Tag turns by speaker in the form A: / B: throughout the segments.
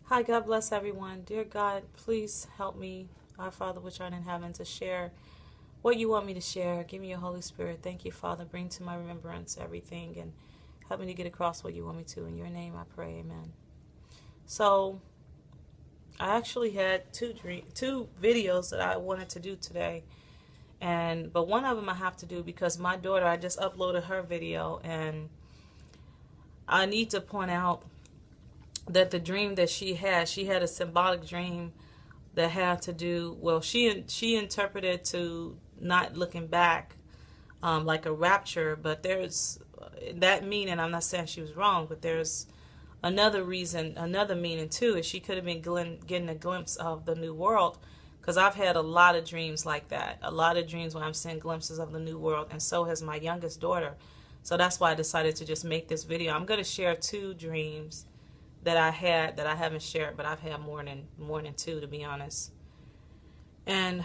A: Hi, God bless everyone. Dear God, please help me, our Father which art in heaven, to share what you want me to share. Give me your Holy Spirit. Thank you, Father. Bring to my remembrance everything and help me to get across what you want me to. In your name I pray, amen. So, I actually had two videos that I wanted to do today. But one of them I have to do because my daughter, I just uploaded her video, and I need to point out that the dream that she had a symbolic dream that had to do, well, she interpreted to not looking back, like a rapture, but there's that meaning. I'm not saying she was wrong, but there's another reason, another meaning too, is she could have been getting a glimpse of the new world, because I've had a lot of dreams like that, a lot of dreams when I'm seeing glimpses of the new world, and so has my youngest daughter. So that's why I decided to just make this video. I'm going to share two dreams that I had that I haven't shared, but I've had more than two, to be honest. And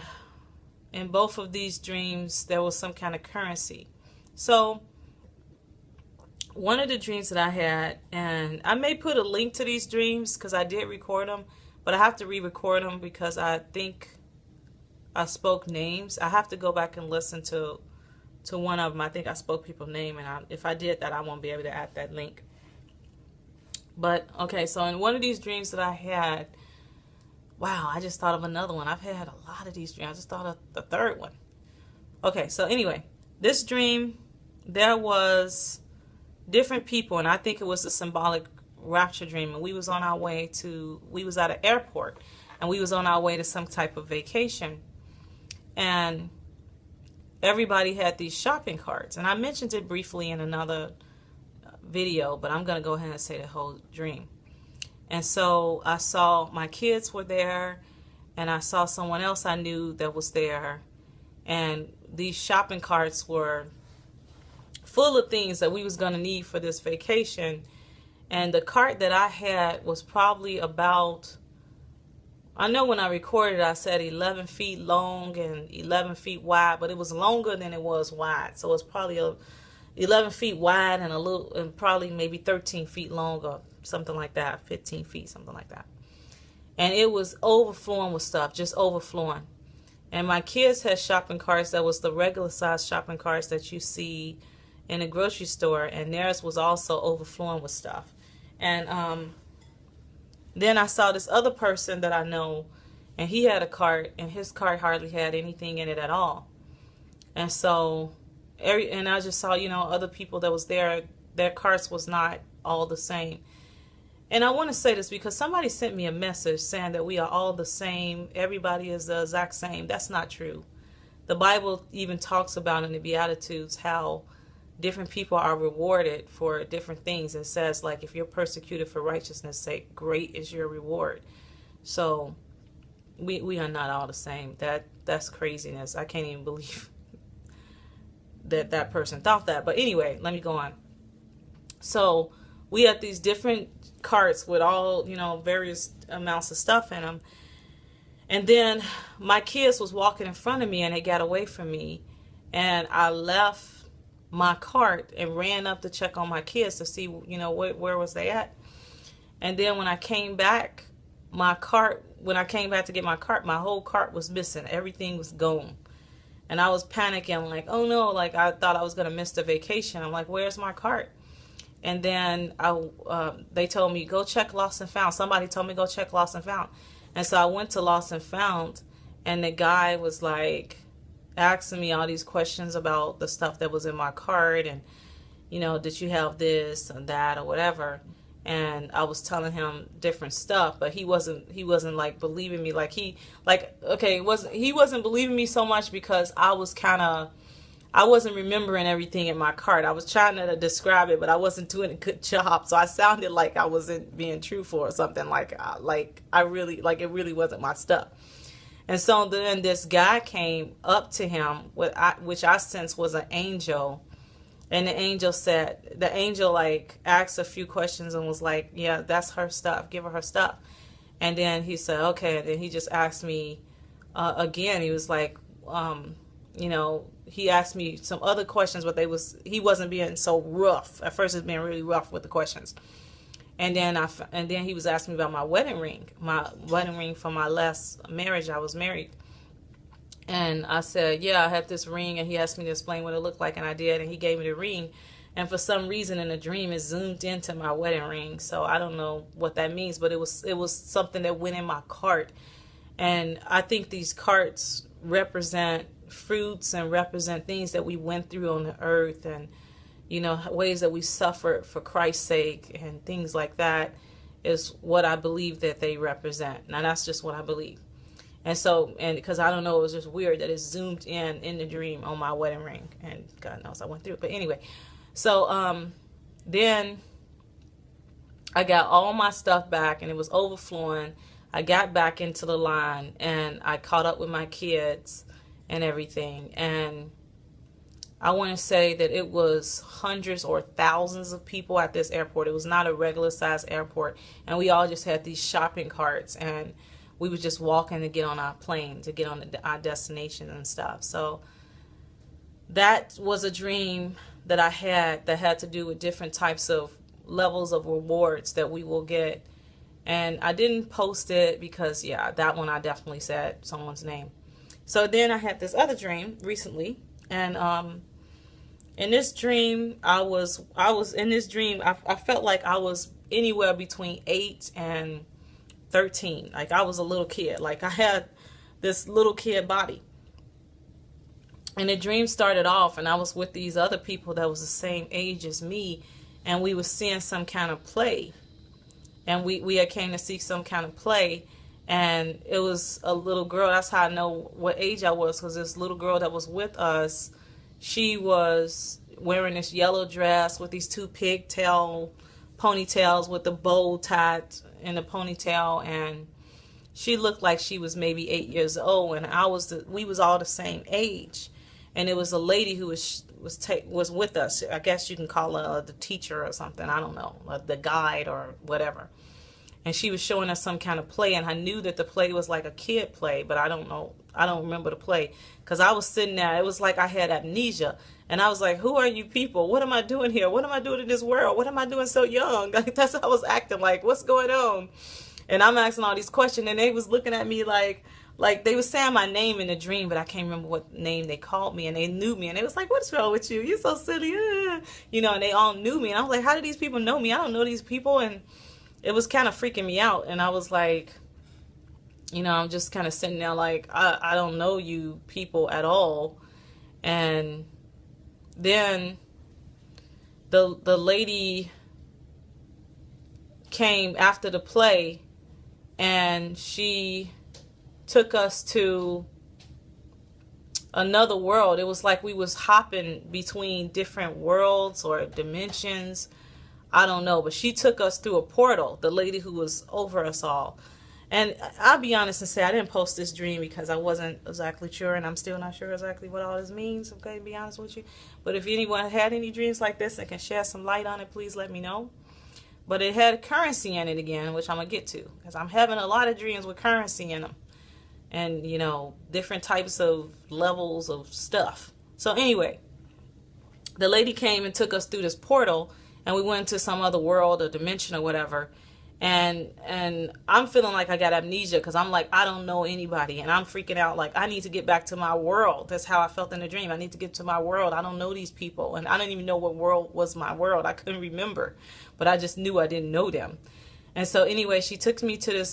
A: in both of these dreams, there was some kind of currency. So one of the dreams that I had, and I may put a link to these dreams because I did record them, but I have to re-record them because I think I spoke names. I have to go back and listen to one of them. I think I spoke people's name, and if I did that, I won't be able to add that link. But, okay, so in one of these dreams that I had, wow, I just thought of another one. I've had a lot of these dreams. I just thought of the third one. Okay, so anyway, this dream, there was different people, and I think it was a symbolic rapture dream, and we was at an airport, and we was on our way to some type of vacation, and everybody had these shopping carts, and I mentioned it briefly in another video, but I'm going to go ahead and say the whole dream. And so I saw my kids were there, and I saw someone else I knew that was there, and these shopping carts were full of things that we was going to need for this vacation. And the cart that I had was probably about, I know when I recorded I said 11 feet long and 11 feet wide, but it was longer than it was wide. So it's probably 11 feet wide and probably maybe 13 feet long or something like that, 15 feet, something like that. And it was overflowing with stuff, just overflowing. And my kids had shopping carts that was the regular size shopping carts that you see in a grocery store, and theirs was also overflowing with stuff. And then I saw this other person that I know, and he had a cart, and his cart hardly had anything in it at all. And so and I just saw, other people that was there, their carts was not all the same. And I want to say this because somebody sent me a message saying that we are all the same, everybody is the exact same. That's not true. The Bible even talks about in the Beatitudes how different people are rewarded for different things. It says, like, if you're persecuted for righteousness' sake, great is your reward. So we are not all the same. That's craziness. I can't even believe that person thought that. But anyway, let me go on. So we had these different carts with all, various amounts of stuff in them. And then my kids was walking in front of me, and they got away from me. And I left my cart and ran up to check on my kids to see, where was they at. And then when I came back, when I came back to get my cart, my whole cart was missing. Everything was gone. And I was panicking, like, oh no, like I thought I was going to miss the vacation. I'm like, where's my cart? And then they told me, go check Lost and Found. Somebody told me, go check Lost and Found. And so I went to Lost and Found, and the guy was like asking me all these questions about the stuff that was in my cart, and, did you have this and that or whatever. And I was telling him different stuff, but he wasn't like believing me. He wasn't believing me so much because I wasn't remembering everything in my cart. I was trying to describe it, but I wasn't doing a good job. So I sounded like I wasn't being truthful or something, it really wasn't my stuff. And so then this guy came up to him, which I sensed was an angel. And the angel asked a few questions and was like, yeah, that's her stuff. Give her her stuff. And then he said, okay. And then he just asked me again. He was like, he asked me some other questions, but he wasn't being so rough. At first, he was being really rough with the questions. And then he was asking me about my wedding ring from my last marriage. I was married. And I said, yeah, I had this ring, and he asked me to explain what it looked like, and I did, and he gave me the ring. And for some reason in the dream, it zoomed into my wedding ring. So I don't know what that means, but it was something that went in my cart. And I think these carts represent fruits and represent things that we went through on the earth, and ways that we suffered for Christ's sake and things like that is what I believe that they represent. Now that's just what I believe. And so, and because I don't know, it was just weird that it zoomed in the dream on my wedding ring, and God knows I went through it. But anyway, so then I got all my stuff back, and it was overflowing. I got back into the line, and I caught up with my kids and everything. And I want to say that it was hundreds or thousands of people at this airport. It was not a regular size airport. And we all just had these shopping carts, and we were just walking to get on our plane, to get on our destination and stuff. So that was a dream that I had that had to do with different types of levels of rewards that we will get. And I didn't post it because, yeah, that one I definitely said someone's name. So then I had this other dream recently, and in this dream, I felt like I was anywhere between 8 and 13. Like I was a little kid. Like I had this little kid body. And the dream started off, and I was with these other people that was the same age as me, and we were seeing some kind of play. And we had came to see some kind of play, and it was a little girl. That's how I know what age I was, because this little girl that was with us, she was wearing this yellow dress with these two ponytails with the bow tied in the ponytail, and she looked like she was maybe 8 years old, and we was all the same age. And it was a lady who was with us. I guess you can call her the teacher or something. I don't know, the guide or whatever. And she was showing us some kind of play, and I knew that the play was like a kid play, but I don't know. I don't remember the play, because I was sitting there. It was like I had amnesia, and I was like, "Who are you people? What am I doing here? What am I doing in this world? What am I doing so young?" Like, that's how I was acting. Like, what's going on? And I'm asking all these questions, and they was looking at me like they was saying my name in the dream, but I can't remember what name they called me, and they knew me, and they was like, "What's wrong with you? You're so silly," and they all knew me, and I was like, "How do these people know me? I don't know these people," and it was kind of freaking me out, and I was like, I'm just kind of sitting there like, I don't know you people at all. And then the lady came after the play, and she took us to another world. It was like we was hopping between different worlds or dimensions. I don't know, but she took us through a portal, the lady who was over us all. And I'll be honest and say I didn't post this dream because I wasn't exactly sure, and I'm still not sure exactly what all this means, okay, to be honest with you. But if anyone had any dreams like this and can shed some light on it, please let me know. But it had currency in it again, which I'm going to get to, because I'm having a lot of dreams with currency in them. And, different types of levels of stuff. So anyway, the lady came and took us through this portal, and we went to some other world or dimension or whatever. And I'm feeling like I got amnesia, because I'm like, I don't know anybody, and I'm freaking out like I need to get back to my world. That's how I felt in the dream. I need to get to my world. I don't know these people, and I didn't even know what world was my world. I couldn't remember, but I just knew I didn't know them. And so anyway, she took me to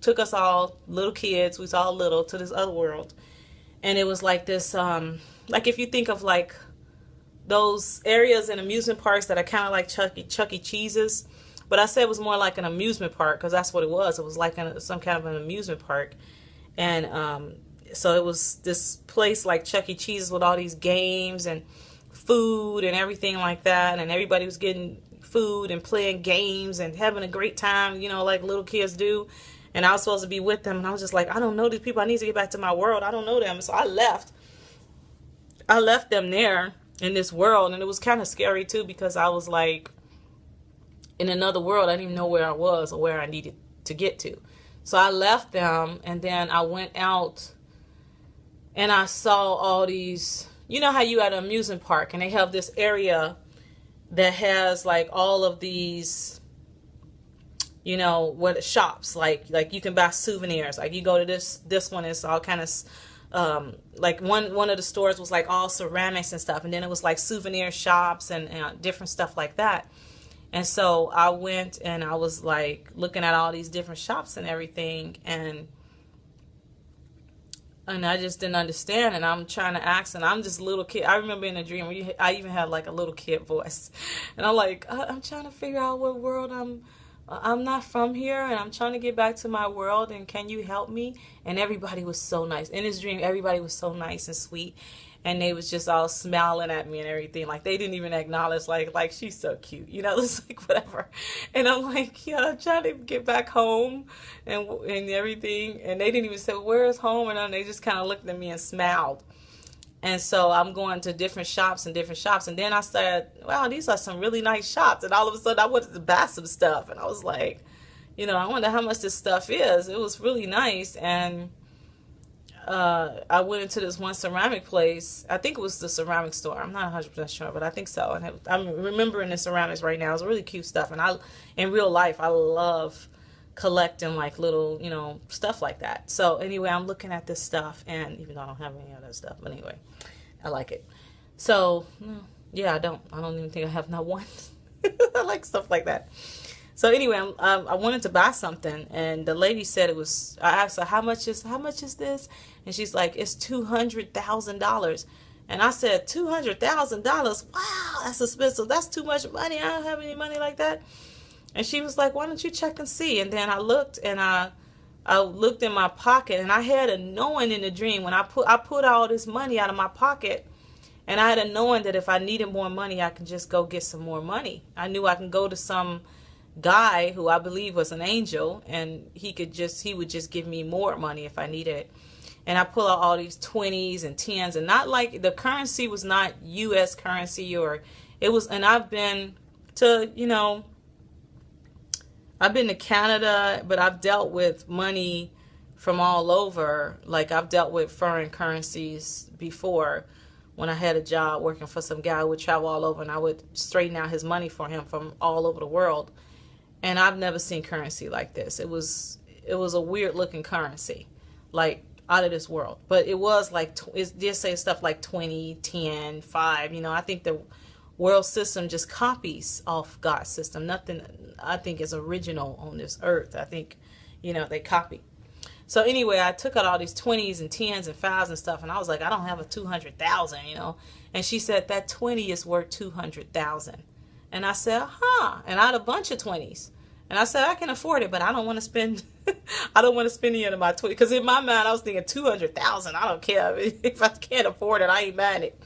A: took us all, little kids, we was all little, to this other world. And it was like this, like if you think of like those areas in amusement parks that are kind of like Chuck E. Cheese's. But I said it was more like an amusement park, because that's what it was. It was like some kind of an amusement park. And so it was this place like Chuck E. Cheese's with all these games and food and everything like that. And everybody was getting food and playing games and having a great time, like little kids do. And I was supposed to be with them. And I was just like, I don't know these people. I need to get back to my world. I don't know them. So I left. I left them there in this world. And it was kind of scary, too, because I was like, in another world. I didn't even know where I was or where I needed to get to. So I left them, and then I went out and I saw all these, how you at an amusement park and they have this area that has like all of these you know, what shops, like you can buy souvenirs. Like you go to this one is all kind of like one of the stores was like all ceramics and stuff, and then it was like souvenir shops and different stuff like that. And so I went and I was like looking at all these different shops and everything, and I just didn't understand. And I'm trying to ask, and I'm just a little kid. I remember in a dream where I even had like a little kid voice, and I'm like, I'm trying to figure out what world I'm not from here, and I'm trying to get back to my world, and can you help me? And everybody was so nice. In this dream, everybody was so nice and sweet, and they was just all smiling at me and everything. Like they didn't even acknowledge like she's so cute, you know, it's like whatever. And I'm like, yeah, I'm trying to get back home and everything. And they didn't even say, where is home? And they just kind of looked at me and smiled. And so I'm going to different shops. And then I started, wow, these are some really nice shops. And all of a sudden I wanted to buy some stuff. And I was like, you know, I wonder how much this stuff is. It was really nice. And I went into this one ceramic place. I think it was the ceramic store. I'm not 100% sure, but I think so. And I'm remembering the ceramics right now. It was really cute stuff. And in real life, I love collecting like little, you know, stuff like that. So anyway, I'm looking at this stuff, and even though I don't have any of that stuff, but anyway, I like it. So yeah, I don't even think I have not one. I like stuff like that. So anyway, I wanted to buy something, and the lady said it was. I asked her how much is this, and she's like, it's $200,000. And I said, $200,000? Wow, that's expensive. That's too much money. I don't have any money like that. And she was like, why don't you check and see? And then I looked, and I looked in my pocket, and I had a knowing in the dream when I put all this money out of my pocket, and I had a knowing that if I needed more money, I could just go get some more money. I knew I can go to some guy who I believe was an angel, and he would just give me more money if I needed it. And I pull out all these 20s and 10s, and not like the currency was not U.S. currency, or it was. And I've been to, you know, I've been to Canada, but I've dealt with money from all over. Like I've dealt with foreign currencies before when I had a job working for some guy who would travel all over, and I would straighten out his money for him from all over the world. And I've never seen currency like this. It was a weird looking currency, like out of this world. But it was like, it did say stuff like 20, 10, 5. You know, I think the world system just copies off God's system. Nothing I think is original on this earth. I think, you know, they copy. So anyway, I took out all these 20s and 10s and 5s and stuff, and I was like, I don't have a 200,000, you know. And she said that 20 is worth 200,000. And I said, huh. And I had a bunch of 20s. And I said, I can afford it, but I don't want to spend, I don't want to spend any of my 20. Because in my mind, I was thinking 200,000. I don't care. If I can't afford it, I ain't buying it.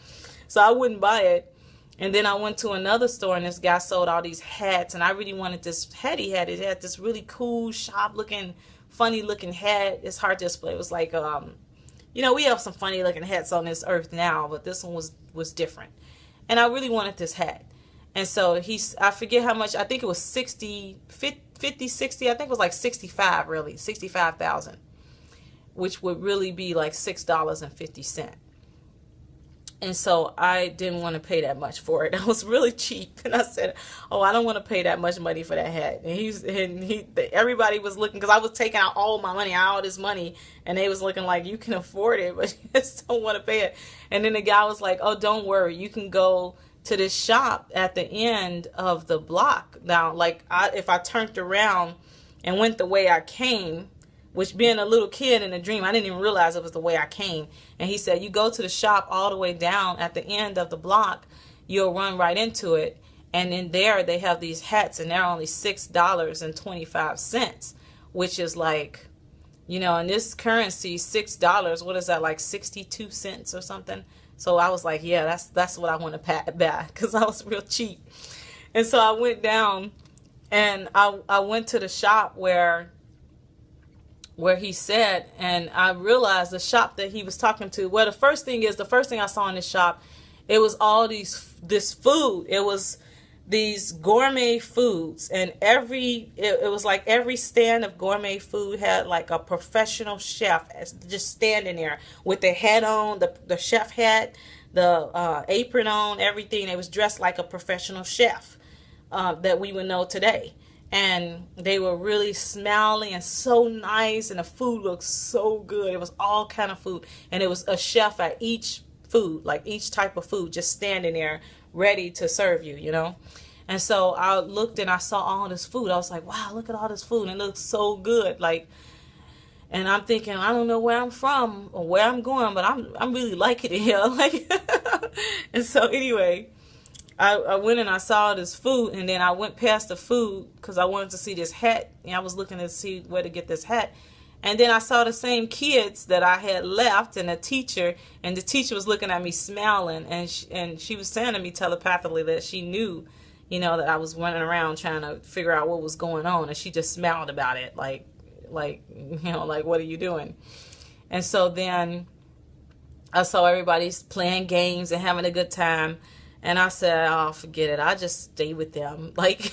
A: So I wouldn't buy it. And then I went to another store, and this guy sold all these hats. And I really wanted this hat he had. It had this really cool, sharp-looking, funny-looking hat. It's hard to display. It was like, you know, we have some funny-looking hats on this earth now, but this one was different. And I really wanted this hat. And so I forget how much, I think it was 60, I think it was like 65 really, 65,000, which would really be like $6.50. And so I didn't want to pay that much for it. I was really cheap. And I said, oh, I don't want to pay that much money for that hat. And everybody was looking, because I was taking out all my money, all this money, and they was looking like, you can afford it, but you just don't want to pay it. And then the guy was like, oh, don't worry, you can go to this shop at the end of the block. Now, like, if I turned around and went the way I came, which being a little kid in a dream, I didn't even realize it was the way I came. And he said, you go to the shop all the way down at the end of the block, you'll run right into it. And in there, they have these hats, and they're only $6.25, which is like, you know, in this currency, $6, what is that, like 62 cents or something? So I was like, yeah, that's what I want to buy, because I was real cheap. And so I went down, and I went to the shop where he said, and I realized the shop that he was talking to. Well, the first thing I saw in this shop, it was all this food. It was these gourmet foods, and it was like every stand of gourmet food had like a professional chef just standing there with their hat on, the chef hat, the apron on, everything. They was dressed like a professional chef that we would know today. and they were really smiling and so nice, and the food looked so good. It was all kind of food, and it was a chef at each food, like each type of food, just standing there ready to serve you, you know. And so I looked and I saw all this food. I was like, wow, look at all this food, and it looks so good. Like, and I'm thinking, I don't know where I'm from or where I'm going, but I'm really liking it here. Like, and so anyway, I went and I saw this food, and then I went past the food because I wanted to see this hat, and I was looking to see where to get this hat. And then I saw the same kids that I had left, and the teacher was looking at me smiling, and she was saying to me telepathically that she knew, you know, that I was running around trying to figure out what was going on, and she just smiled about it, like, you know, like, what are you doing? And so then I saw everybody's playing games and having a good time. And I said, oh, forget it. I just stay with them. Like,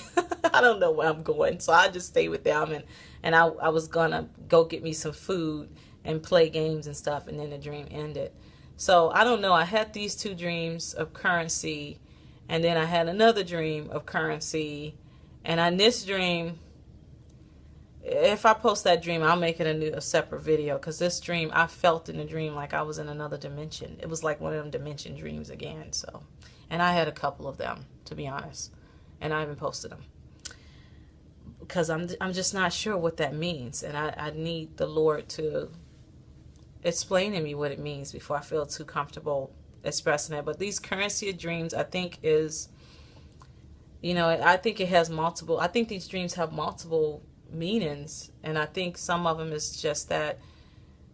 A: I don't know where I'm going. So I just stay with them. And I was going to go get me some food and play games and stuff. And then the dream ended. So I don't know. I had these two dreams of currency. And then I had another dream of currency. And on this dream, if I post that dream, I'll make it a separate video. Because this dream, I felt in the dream like I was in another dimension. It was like one of them dimension dreams again. So. And I had a couple of them, to be honest, and I haven't posted them because I'm just not sure what that means, and I need the Lord to explain to me what it means before I feel too comfortable expressing it. But these currency of dreams, I think is, you know, I think it has multiple. I think these dreams have multiple meanings, and I think some of them is just that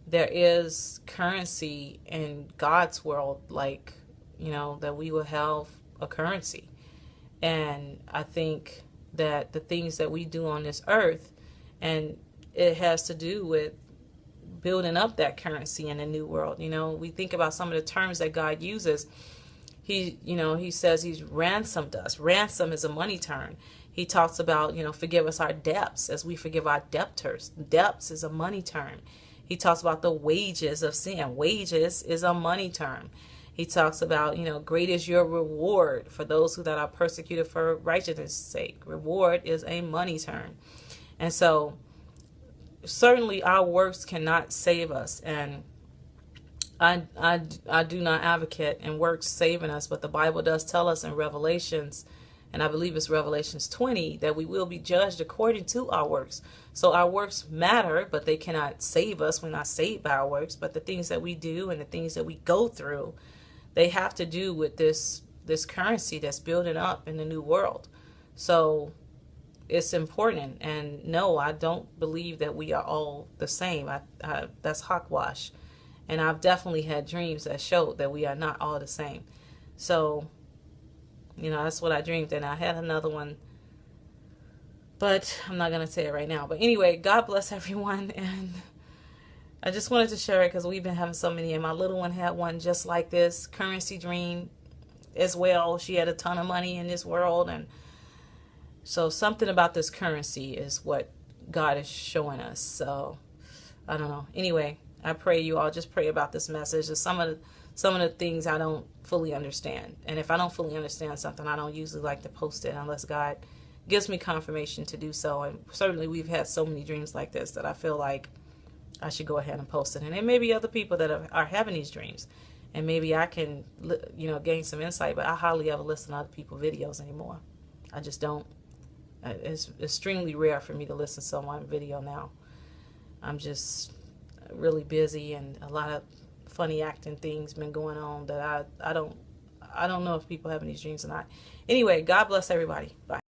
A: there is currency in God's world, like, you know, that we will have a currency. And I think that the things that we do on this earth, and it has to do with building up that currency in a new world. You know, we think about some of the terms that God uses. He says he's ransomed us. Ransom is a money term. He talks about, you know, forgive us our debts as we forgive our debtors. Debts is a money term. He talks about the wages of sin. Wages is a money term. He talks about, you know, great is your reward for those that are persecuted for righteousness' sake. Reward is a money term. And so certainly our works cannot save us. And I do not advocate in works saving us, but the Bible does tell us in Revelations, and I believe it's Revelations 20, that we will be judged according to our works. So our works matter, but they cannot save us. We're not saved by our works. But the things that we do and the things that we go through, they have to do with this currency that's building up in the new world. So it's important. And no, I don't believe that we are all the same. That's hogwash. And I've definitely had dreams that showed that we are not all the same. So, you know, that's what I dreamed. And I had another one, but I'm not going to say it right now. But anyway, God bless everyone. And I just wanted to share it because we've been having so many. And my little one had one just like this, currency dream as well. She had a ton of money in this world. And so something about this currency is what God is showing us. So I don't know. Anyway, I pray you all just pray about this message. Some of the things I don't fully understand. And if I don't fully understand something, I don't usually like to post it unless God gives me confirmation to do so. And certainly we've had so many dreams like this that I feel like I should go ahead and post it. And there may be other people that are having these dreams. And maybe I can, you know, gain some insight. But I hardly ever listen to other people's videos anymore. I just don't. It's extremely rare for me to listen to someone's video now. I'm just really busy, and a lot of funny acting things been going on that I don't know if people having these dreams or not. Anyway, God bless everybody. Bye.